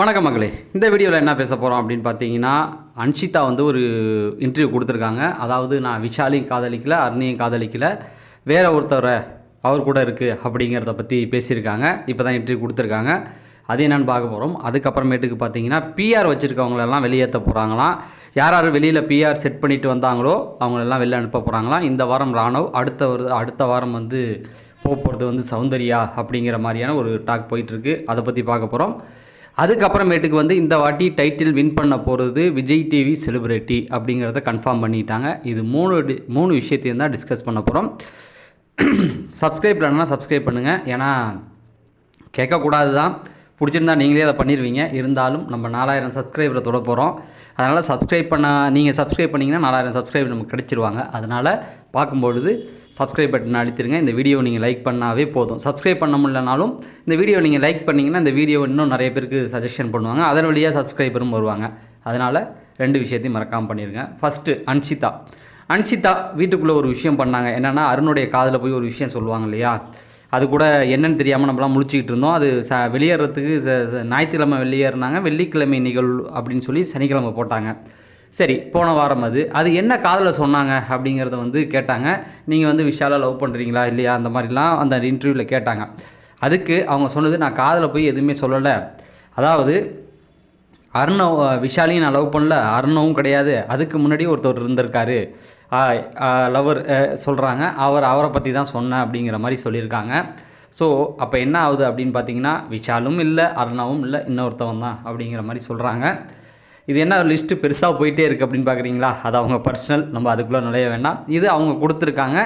வணக்கம் மகளே. இந்த வீடியோவில் என்ன பேச போகிறோம் அப்படின்னு பார்த்தீங்கன்னா, அன்ஷிதா வந்து ஒரு இன்டர்வியூ கொடுத்துருக்காங்க. அதாவது நான் விஷாலையும் காதலிக்கல, அருணையும் காதலிக்கல, வேற ஒருத்தரை அவர் கூட இருக்குது அப்படிங்கிறத பற்றி பேசியிருக்காங்க. இப்போ தான் இன்டர்வியூ கொடுத்துருக்காங்க. அது என்னென்னு பார்க்க போகிறோம். அதுக்கப்புறமேட்டுக்கு பார்த்தீங்கன்னா, பிஆர் வச்சுருக்கவங்களெல்லாம் வெளியேற்ற போகிறாங்களாம். யார் யார் வெளியில் பிஆர் செட் பண்ணிட்டு வந்தாங்களோ அவங்களெல்லாம் வெளில அனுப்ப போகிறாங்களாம். இந்த வாரம் ராணவ், அடுத்த வாரம் வந்து போகிறது வந்து சௌந்தர்யா அப்படிங்கிற மாதிரியான ஒரு டாக் போயிட்டுருக்கு. அதை பற்றி பார்க்க போகிறோம். அதுக்கப்புறமேட்டுக்கு வந்து இந்த வாட்டி டைட்டில் வின் பண்ண போகிறது விஜய் டிவி செலிப்ரிட்டி அப்படிங்கிறத கன்ஃபார்ம் பண்ணிட்டாங்க. இது மூணு விஷயத்தையும் தான் டிஸ்கஸ் பண்ண போகிறோம். சப்ஸ்கிரைப் பண்ணனா சப்ஸ்கிரைப் பண்ணுங்கள். ஏன்னா கேட்கக்கூடாது தான், பிடிச்சிருந்தா நீங்களே அதை பண்ணிடுவீங்க. இருந்தாலும் நம்ம 4000 சப்ஸ்கிரைபரை தொட போகிறோம். அதனால் நீங்கள் சப்ஸ்கிரைப் பண்ணிங்கன்னா 4000 சப்ஸ்கிரைபர் நமக்கு கிடச்சிருவாங்க. அதனால் பார்க்கும்பொழுது சப்ஸ்கிரைப் பட்டன் அழுத்திடுங்க. இந்த வீடியோ நீங்கள் லைக் பண்ணாவே போதும். சப்ஸ்கிரைப் பண்ண முடியலனாலும் இந்த வீடியோ நீங்கள் லைக் பண்ணிங்கன்னா இந்த வீடியோ இன்னும் நிறைய பேருக்கு சஜஷன் பண்ணுவாங்க. அதன் வழியாக சப்ஸ்கிரைபரும் வருவாங்க. அதனால் 2 விஷயத்தையும் மறக்காமல் பண்ணிடுங்க. ஃபஸ்ட்டு அன்ஷிதா வீட்டுக்குள்ளே ஒரு விஷயம் பண்ணாங்க. என்னென்னா, அருணுடைய காதில் போய் ஒரு விஷயம் சொல்லுவாங்க இல்லையா, அது கூட என்னென்னு தெரியாமல் நம்மளாம் முழிச்சிக்கிட்டு இருந்தோம். அது வெளியேறதுக்கு ஞாயிற்றுக்கிழமை வெளியேறினாங்க, வெள்ளிக்கிழமை நிகழ்வு அப்படின்னு சொல்லி சனிக்கிழமை போட்டாங்க. சரி, போன வாரம் அது என்ன காதில் சொன்னாங்க அப்படிங்கிறத வந்து கேட்டாங்க. நீங்கள் வந்து விஷாலை லவ் பண்ணுறீங்களா இல்லையா அந்த மாதிரிலாம் அந்த இன்டர்வியூவில் கேட்டாங்க. அதுக்கு அவங்க சொன்னது, நான் காதில் போய் எதுவுமே சொல்லலை. அதாவது விஷாலையும் நான் லவ் பண்ணல, அருணவும் கிடையாது. அதுக்கு முன்னாடி ஒருத்தர் இருந்திருக்காரு, லவர் சொல்கிறாங்க. அவரை பற்றி தான் சொன்னேன் அப்படிங்கிற மாதிரி சொல்லியிருக்காங்க. ஸோ அப்போ என்ன ஆகுது அப்படின்னு பார்த்தீங்கன்னா, விஷாலும் இல்லை, அருணாவும் இல்லை, இன்னொருத்தவன் தான் அப்படிங்கிற மாதிரி சொல்கிறாங்க. இது என்ன லிஸ்ட்டு பெருசாக போயிட்டே இருக்குது அப்படின்னு பார்க்குறீங்களா? அது அவங்க பர்சனல், நம்ம அதுக்குள்ளே நுழைய வேண்டாம். இது அவங்க கொடுத்துருக்காங்க.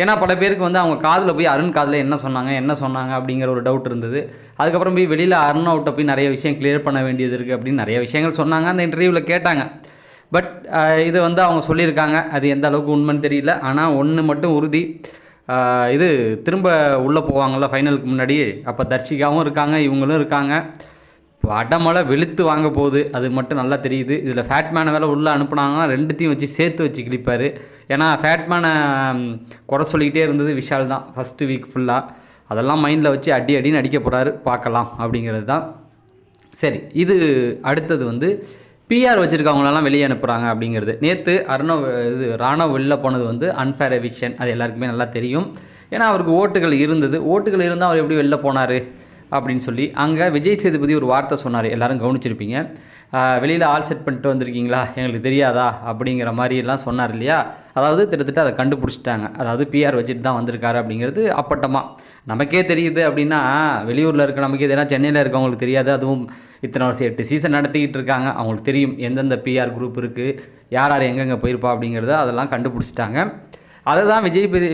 ஏன்னா பல பேருக்கு வந்து அவங்க காதில் போய் அருண் காதில் என்ன சொன்னாங்க அப்படிங்கிற ஒரு டவுட் இருந்தது. அதுக்கப்புறம் போய் வெளியில் அருணாவிட்ட போய் நிறைய விஷயம் கிளியர் பண்ண வேண்டியது இருக்குது அப்படின்னு நிறைய விஷயங்கள் சொன்னாங்க, அந்த இன்டர்வியூவில் கேட்டாங்க. பட் இது வந்து அவங்க சொல்லியிருக்காங்க. அது எந்த அளவுக்கு உண்மைன்னு தெரியல. ஆனால் ஒன்று மட்டும் உறுதி, இது திரும்ப உள்ளே போவாங்கள்ல ஃபைனலுக்கு முன்னாடி, அப்போ தர்ஷிகாவும் இருக்காங்க, இவங்களும் இருக்காங்க. அடமலை வெளுத்து வாங்க போகுது, அது மட்டும் நல்லா தெரியுது. இதில் ஃபேட்மேனை வேலை உள்ளே அனுப்புனாங்கன்னா 2த்தையும் வச்சு சேர்த்து வச்சு கிளிப்பார். ஏன்னா ஃபேட்மேனை குறை சொல்லிக்கிட்டே இருந்தது விஷால் தான் ஃபஸ்ட்டு வீக் ஃபுல்லாக. அதெல்லாம் மைண்டில் வச்சு அடின்னு அடிக்க போகிறாரு, பார்க்கலாம் அப்படிங்கிறது தான். சரி, இது அடுத்தது வந்து பிஆர் வச்சுருக்கவங்களெல்லாம் வெளியே அனுப்புகிறாங்க அப்படிங்கிறது. நேற்று ராணவ் வெளில போனது வந்து அன்ஃபேர் எவிக்ஷன், அது எல்லாருக்குமே நல்லா தெரியும். ஏன்னா அவருக்கு ஓட்டுகள் இருந்தால் அவர் எப்படி வெளில போனார் அப்படின்னு சொல்லி அங்கே விஜய் சேதுபதி ஒரு வார்த்தை சொன்னார், எல்லோரும் கவனிச்சிருப்பீங்க. வெளியில் ஆள் செட் பண்ணிட்டு வந்திருக்கீங்களா, எங்களுக்கு தெரியாதா அப்படிங்கிற மாதிரிலாம் சொன்னார் இல்லையா. அதாவது கிட்டத்தட்ட அதை கண்டுபிடிச்சிட்டாங்க. அதாவது பிஆர் வச்சுட்டு தான் வந்திருக்காரு அப்படிங்கிறது அப்பட்டமாக நமக்கே தெரியுது. அப்படின்னா வெளியூரில் இருக்க நமக்கே தெரியாது, சென்னையில் இருக்கவங்களுக்கு தெரியாது. அதுவும் இத்தனை வருஷம் 8 சீசன் நடத்திக்கிட்டு இருக்காங்க, அவங்களுக்கு தெரியும் எந்தெந்த பிஆர் குரூப் இருக்குது, யார் எங்கெங்கே போயிருப்பா அப்படிங்கிறத அதெல்லாம் கண்டுபிடிச்சிட்டாங்க. அதை தான்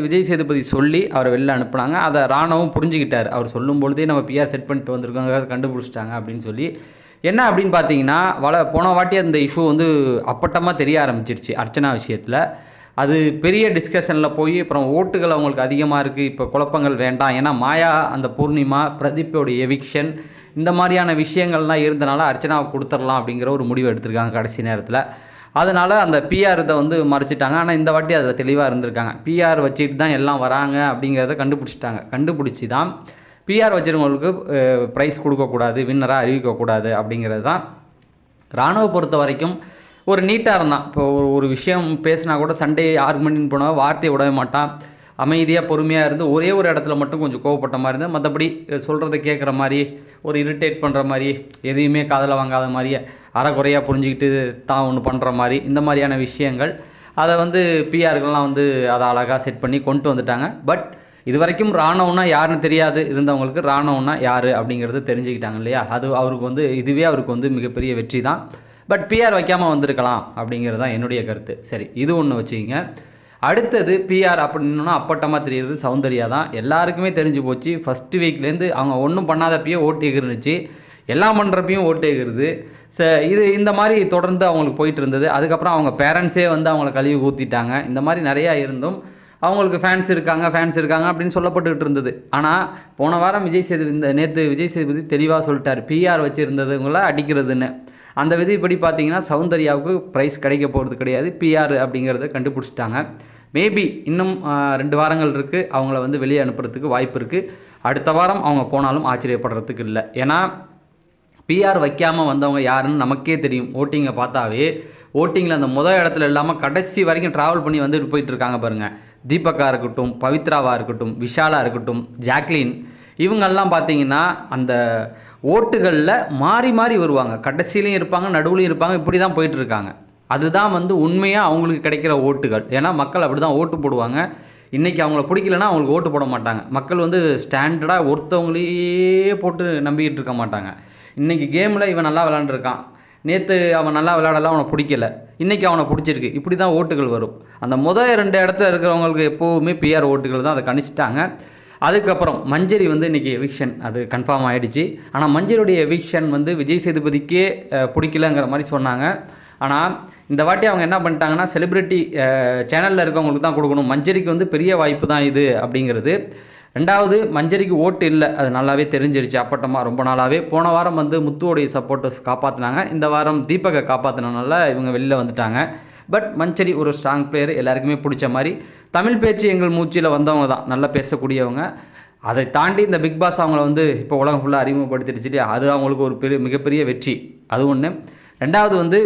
விஜய் சேதுபதி சொல்லி அவரை வெளில அனுப்புனாங்க. அதை ராணவும் புரிஞ்சுக்கிட்டார். அவர் சொல்லும் பொழுதே நம்ம பிஆர் செட் பண்ணிட்டு வந்திருக்கோங்க, கண்டுபிடிச்சிட்டாங்க அப்படின்னு சொல்லி. என்ன அப்படின்னு பார்த்தீங்கன்னா, போன வாட்டி அந்த இஷ்யூ வந்து அப்பட்டமாக தெரிய ஆரம்பிச்சிருச்சு அர்ச்சனா விஷயத்தில். அது பெரிய டிஸ்கஷனில் போய் அப்புறம் ஓட்டுகள் அவங்களுக்கு அதிகமாக இருக்குது, இப்போ குழப்பங்கள் வேண்டாம். ஏன்னா மாயா, அந்த பூர்ணிமா, பிரதீப்போட எவிக்ஷன், இந்த மாதிரியான விஷயங்கள்லாம் இருந்தனால அர்ச்சனாவை கொடுத்துடலாம் அப்படிங்கிற ஒரு முடிவு எடுத்திருக்காங்க கடைசி நேரத்தில். அதனால் அந்த பிஆர் இதை வந்து மறைச்சிட்டாங்க. ஆனால் இந்த வாட்டி அதில் தெளிவாக இருந்திருக்காங்க. பிஆர் வச்சுட்டு தான் எல்லாம் வராங்க அப்படிங்கிறத கண்டுபிடிச்சி தான் பிஆர் வச்சுருவங்களுக்கு ப்ரைஸ் கொடுக்கக்கூடாது, வின்னராக அறிவிக்கக்கூடாது அப்படிங்கிறது தான். ராணுவ பொறுத்த வரைக்கும் ஒரு நீட்டாக இருந்தான். இப்போ ஒரு விஷயம் பேசினா கூட சண்டே ஆர்குமெண்ட்னு போனால் வார்த்தையை விடவே மாட்டான். அமைதியாக பொறுமையாக இருந்து ஒரே ஒரு இடத்துல மட்டும் கொஞ்சம் கோவப்பட்ட மாதிரி இருந்தது. மற்றபடி சொல்கிறத கேட்குற மாதிரி, ஒரு இரிட்டேட் பண்ணுற மாதிரி, எதையுமே காதில் வாங்காத மாதிரியே அறக்குறையாக புரிஞ்சுக்கிட்டு தான் ஒன்று பண்ணுற மாதிரி, இந்த மாதிரியான விஷயங்கள் அதை வந்து பிஆர்கள்லாம் வந்து அதை அழகாக செட் பண்ணி கொண்டு வந்துட்டாங்க. பட் இது வரைக்கும் ராணுவம்னா யாருன்னு தெரியாது இருந்தவங்களுக்கு ராணுவம்னா யார் அப்படிங்கிறது தெரிஞ்சுக்கிட்டாங்க இல்லையா. அது அவருக்கு வந்து அவருக்கு வந்து மிகப்பெரிய வெற்றி தான். பட் பிஆர் வைக்காமல் வந்திருக்கலாம் அப்படிங்கிறது தான் என்னுடைய கருத்து. சரி, இது ஒன்று வச்சுக்கிங்க. அடுத்தது பிஆர் அப்படின்னா அப்பட்டமாக தெரியுது சௌந்தர்யா தான். எல்லாருக்குமே தெரிஞ்சு போச்சு. ஃபஸ்ட்டு வீக்லேருந்து அவங்க ஒன்றும் பண்ணாதப்பையும் ஓட்டு எகிருந்துச்சு, எல்லாம் பண்ணுறப்பையும் ஓட்டு எகிருது. இது இந்த மாதிரி தொடர்ந்து அவங்களுக்கு போயிட்டு இருந்தது. அதுக்கப்புறம் அவங்க பேரண்ட்ஸே வந்து அவங்கள கழுவி ஊற்றிட்டாங்க. இந்த மாதிரி நிறையா இருந்தும் அவங்களுக்கு ஃபேன்ஸ் இருக்காங்க அப்படின்னு சொல்லப்பட்டுக்கிட்டு இருந்தது. ஆனால் போன வாரம் நேற்று விஜய் சேதுபதி தெளிவாக சொல்லிட்டார், பிஆர் வச்சுருந்ததுங்கள அடிக்கிறதுன்னு. அந்த விதிப்படி பார்த்தீங்கன்னா சௌந்தர்யாவுக்கு ப்ரைஸ் கிடைக்க போகிறது கிடையாது, பிஆர் அப்படிங்கிறத கண்டுபிடிச்சிட்டாங்க. மேபி இன்னும் 2 வாரங்கள் இருக்குது, அவங்கள வந்து வெளியே அனுப்புறதுக்கு வாய்ப்பு இருக்குது. அடுத்த வாரம் அவங்க போனாலும் ஆச்சரியப்படுறதுக்கு இல்லை. ஏன்னா பிஆர் வைக்காமல் வந்தவங்க யாருன்னு நமக்கே தெரியும். ஓட்டிங்கை பார்த்தாவே ஓட்டிங்கில் அந்த முதல் இடத்துல இல்லாமல் கடைசி வரைக்கும் ட்ராவல் பண்ணி வந்துட்டு போயிட்டு இருக்காங்க பாருங்கள். தீபக்கா இருக்கட்டும், பவித்ராவாக இருக்கட்டும், விஷாலாக இருக்கட்டும், ஜாக்லின், இவங்கெல்லாம் பார்த்தீங்கன்னா அந்த ஓட்டுகளில் மாறி மாறி வருவாங்க. கடைசியிலையும் இருப்பாங்க, நடுவுலையும் இருப்பாங்க. இப்படி தான் போயிட்டுருக்காங்க. அதுதான் வந்து உண்மையாக அவங்களுக்கு கிடைக்கிற ஓட்டுகள். ஏன்னா மக்கள் அப்படி தான் ஓட்டு போடுவாங்க. இன்றைக்கி அவங்கள பிடிக்கலன்னா அவங்களுக்கு ஓட்டு போட மாட்டாங்க. மக்கள் வந்து ஸ்டாண்டர்டாக ஒருத்தவங்களையே போட்டு நம்பிக்கிட்டு இருக்க மாட்டாங்க. இன்றைக்கி கேமில் இவன் நல்லா விளாண்டுருக்கான், நேற்று அவன் நல்லா விளையாடலாம், அவனை பிடிக்கல, இன்றைக்கி அவனை பிடிச்சிருக்கு, இப்படி தான் ஓட்டுகள் வரும். அந்த முதல் 2 இடத்துல இருக்கிறவங்களுக்கு எப்போவுமே பிஆர் ஓட்டுகள் தான். அதை கணிச்சிட்டாங்க. அதுக்கப்புறம் மஞ்சரி வந்து இன்றைக்கி எவிக்ஷன் அது கன்ஃபார்ம் ஆகிடுச்சு. ஆனால் மஞ்சரியுடைய எவிக்ஷன் வந்து விஜய் சேதுபதிக்கே பிடிக்கலங்கிற மாதிரி சொன்னாங்க. ஆனால் இந்த வாட்டி அவங்க என்ன பண்ணிட்டாங்கன்னா, செலிப்ரிட்டி சேனலில் இருக்கவங்களுக்கு தான் கொடுக்கணும், மஞ்சரிக்கு வந்து பெரிய வாய்ப்பு தான் இது அப்படிங்கிறது. 2வது, மஞ்சரிக்கு ஓட்டு இல்லை, அது நல்லாவே தெரிஞ்சிருச்சு அப்பட்டமாக ரொம்ப நாளாகவே. போன வாரம் வந்து முத்துவோடைய சப்போர்ட்டர்ஸ் காப்பாற்றினாங்க, இந்த வாரம் தீபக்கை காப்பாற்றினால இவங்க வெளியில் வந்துட்டாங்க. பட் மஞ்சரி ஒரு ஸ்ட்ராங் பிளேயர், எல்லாருக்குமே பிடிச்ச மாதிரி. தமிழ் பேச்சு எங்கள் மூச்சில் வந்தவங்க தான், நல்லா பேசக்கூடியவங்க. அதை தாண்டி இந்த பிக் பாஸ் அவங்கள வந்து இப்போ உலகம் ஃபுல்லாக அறிமுகப்படுத்திடுச்சுட்டு, அது அவங்களுக்கு ஒரு மிகப்பெரிய வெற்றி. அது ஒன்று. 2வது வந்து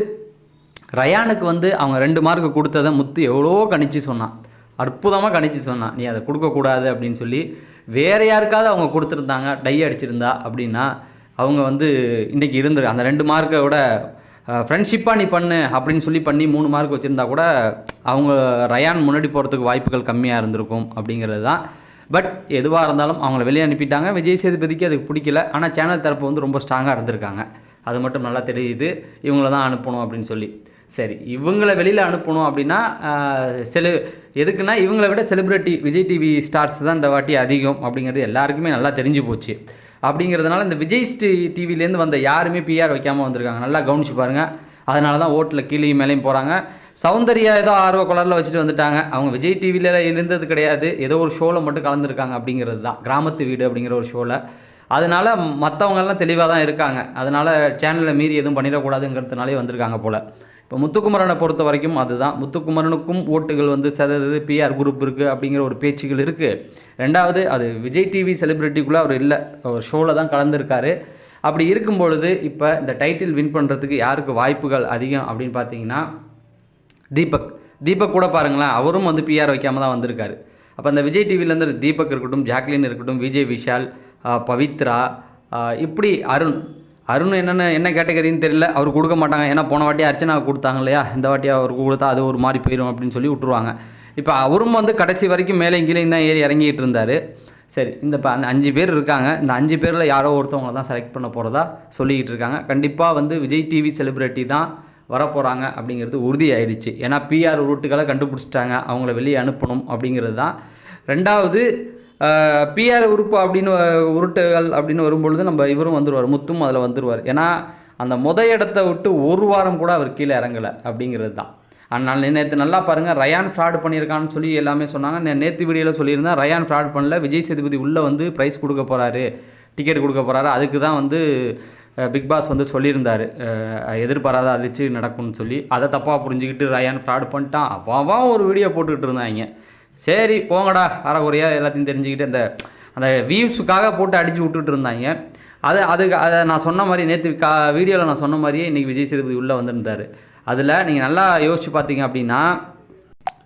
ரயானுக்கு வந்து அவங்க 2 மார்க்கு கொடுத்ததை முத்து எவ்வளோ கணிச்சு சொன்னான், அற்புதமாக கணிச்சு சொன்னான். நீ அதை கொடுக்கக்கூடாது அப்படின்னு சொல்லி வேறு யாருக்காவது அவங்க கொடுத்துருந்தாங்க, டை அடிச்சிருந்தா அப்படின்னா அவங்க வந்து இன்றைக்கி இருந்துரு அந்த 2 மார்க்கை விட ஃப்ரெண்ட்ஷிப்பாக நீ பண்ணு அப்படின்னு சொல்லி பண்ணி 3 மார்க் வச்சுருந்தா கூட அவங்க ரயான் முன்னாடி போகிறதுக்கு வாய்ப்புகள் கம்மியாக இருந்திருக்கும் அப்படிங்கிறது தான். பட் எதுவாக இருந்தாலும் அவங்கள வெளியே அனுப்பிட்டாங்க. விஜய் சேதுபதிக்கு அதுக்கு பிடிக்கல. ஆனால் சேனல் தரப்பு வந்து ரொம்ப ஸ்ட்ராங்காக இருந்திருக்காங்க, அது மட்டும் நல்லா தெரியுது. இவங்கள தான் அனுப்பணும் அப்படின்னு சொல்லி. சரி, இவங்கள வெளியில் அனுப்பணும் அப்படின்னா எதுக்குன்னா இவங்களை விட செலிப்ரிட்டி விஜய் டிவி ஸ்டார்ஸ் தான் இந்த வாட்டி அதிகம் அப்படிங்கிறது எல்லாருக்குமே நல்லா தெரிஞ்சு போச்சு. அப்படிங்கிறதுனால இந்த விஜய் டிவிலேருந்து வந்த யாருமே பிஆர் வைக்காமல் வந்திருக்காங்க, நல்லா கவனிச்சு பாருங்கள். அதனால தான் ஓட்டில் கீழேயும் மேலேயும் போகிறாங்க. சௌந்தர்யா ஏதோ ஆர்வ கலரில் வச்சுட்டு வந்துட்டாங்க. அவங்க விஜய் டிவியில் இருந்தது கிடையாது, ஏதோ ஒரு ஷோவில் மட்டும் கலந்துருக்காங்க அப்படிங்கிறது தான், கிராமத்து வீடு அப்படிங்கிற ஒரு ஷோவில். அதனால் மற்றவங்கெல்லாம் தெளிவாக தான் இருக்காங்க. அதனால் சேனலில் மீறி எதுவும் பண்ணிடக்கூடாதுங்கிறதுனாலே வந்திருக்காங்க போல். இப்போ முத்துக்குமரனை பொறுத்த வரைக்கும் அதுதான், முத்துக்குமரனுக்கும் ஓட்டுகள் வந்து சதது பிஆர் குரூப் இருக்குது அப்படிங்கிற ஒரு பேச்சுகள் இருக்குது. 2வது, அது விஜய் டிவி செலிப்ரிட்டிக்குள்ளே அவர் இல்லை, ஒரு ஷோவில் தான் கலந்துருக்காரு. அப்படி இருக்கும் பொழுது இப்போ இந்த டைட்டில் வின் பண்ணுறதுக்கு யாருக்கு வாய்ப்புகள் அதிகம் அப்படின்னு பார்த்தீங்கன்னா தீபக் கூட பாருங்களேன், அவரும் வந்து பிஆர் வைக்காமல் தான் வந்திருக்காரு. அப்போ அந்த விஜய் டிவிலேருந்து தீபக் இருக்கட்டும், ஜாக்லின் இருக்கட்டும், விஜய் விஷால், பவித்ரா, இப்படி அருண் என்ன கேட்டகரின்னு தெரியல, அவர் கொடுக்க மாட்டாங்க. ஏன்னா போன வாட்டி அர்ச்சனா கொடுத்தாங்க இல்லையா, இந்த வாட்டி அவருக்கு கொடுத்தா அது ஒரு மாதிரி போயிடும் அப்படின்னு சொல்லி விட்டுருவாங்க. இப்போ அவரும் வந்து கடைசி வரைக்கும் மேலே கீழேயும் தான் ஏறி இறங்கிட்டு இருந்தார். சரி, இந்த அந்த 5 பேர் இருக்காங்க, இந்த 5 பேரில் யாரோ ஒருத்தவங்களை தான் செலக்ட் பண்ண போகிறதா சொல்லிக்கிட்டு இருக்காங்க. கண்டிப்பாக வந்து விஜய் டிவி செலிப்ரிட்டி தான் வரப்போகிறாங்க அப்படிங்கிறது உறுதி ஆயிடுச்சு. ஏன்னா பிஆர் ரூட்டுகளை கண்டுபிடிச்சிட்டாங்க, அவங்கள வெளியே அனுப்பணும் அப்படிங்கிறது தான். 2வது, பிஆர் உறுப்பு அப்படின்னு உருட்டுகள் அப்படின்னு வரும்பொழுது நம்ம இவரும் வந்துடுவார், முத்தும் அதில் வந்துடுவார். ஏன்னா அந்த இடத்த விட்டு ஒரு வாரம் கூட அவர் கீழே இறங்கலை அப்படிங்கிறது தான். அதனால் நேற்று நல்லா பாருங்கள், ரயான் ஃப்ராட் பண்ணியிருக்கான்னு சொல்லி எல்லாமே சொன்னாங்க. நேற்று வீடியோவில் சொல்லியிருந்தேன், ரயான் ஃப்ராட் பண்ணல, விஜய் சேதுபதி உள்ளே வந்து ப்ரைஸ் கொடுக்க போகிறாரு, டிக்கெட் கொடுக்க போகிறாரு. அதுக்கு தான் வந்து பிக் பாஸ் வந்து சொல்லியிருந்தார், எதிர்பாராத அதிர்ச்சி நடக்கும்னு சொல்லி. அதை தப்பாக புரிஞ்சுக்கிட்டு ரயான் ஃப்ராட் பண்ணிட்டான் அப்பாவா ஒரு வீடியோ போட்டுக்கிட்டு இருந்தாங்க. சரி போங்கடா, அரைக்குறையாக எல்லாத்தையும் தெரிஞ்சுக்கிட்டு அந்த வியூஸுக்காக போட்டு அடித்து விட்டுட்டு இருந்தாங்க. அதை நான் சொன்ன மாதிரி நேற்று வீடியோவில் நான் சொன்ன மாதிரியே இன்றைக்கி விஜய் சேதுபதி உள்ளே வந்திருந்தார். அதில் நீங்கள் நல்லா யோசிச்சு பார்த்தீங்க அப்படின்னா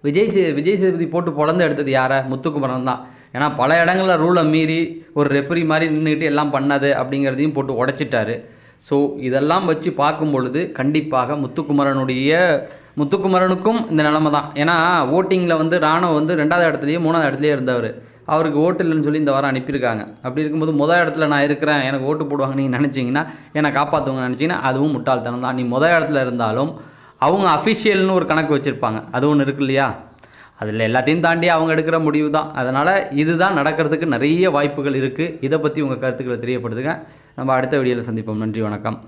விஜய் சேதுபதி போட்டு பொழந்து எடுத்தது யாரை? முத்துக்குமரன் தான். ஏன்னா பல இடங்களில் ரூலை மீறி ஒரு ரெஃபரி மாதிரி நின்றுக்கிட்டு எல்லாம் பண்ணது அப்படிங்கிறதையும் போட்டு உடைச்சிட்டாரு. ஸோ இதெல்லாம் வச்சு பார்க்கும் பொழுது கண்டிப்பாக முத்துக்குமரனுக்கும் இந்த நிலமை தான். ஏன்னா ஓட்டிங்கில் வந்து ராணுவ வந்து 2வது இடத்துலையே 3வது இடத்துலையே இருந்தவர், அவருக்கு ஓட்டு இல்லைன்னு சொல்லி இந்த வாரம் அனுப்பியிருக்காங்க. அப்படி இருக்கும்போது முதல் இடத்துல நான் இருக்கிறேன், எனக்கு ஓட்டு போடுவாங்க நீங்கள் நினச்சிங்கன்னா, என்னை காப்பாற்றுவாங்க நினச்சிங்கன்னா, அதுவும் முட்டாள்தனம் தான். நீ முதல் இடத்துல இருந்தாலும் அவங்க அஃபிஷியல்னு ஒரு கணக்கு வச்சுருப்பாங்க, அது ஒன்று இருக்கு இல்லையா, அதில் எல்லாத்தையும் தாண்டி அவங்க எடுக்கிற முடிவு தான். அதனால் இதுதான் நடக்கிறதுக்கு நிறைய வாய்ப்புகள் இருக்குது. இதை பற்றி உங்கள் கருத்துக்களை தெரியப்படுத்துங்க. நம்ம அடுத்த வீடியோவில் சந்திப்போம். நன்றி, வணக்கம்.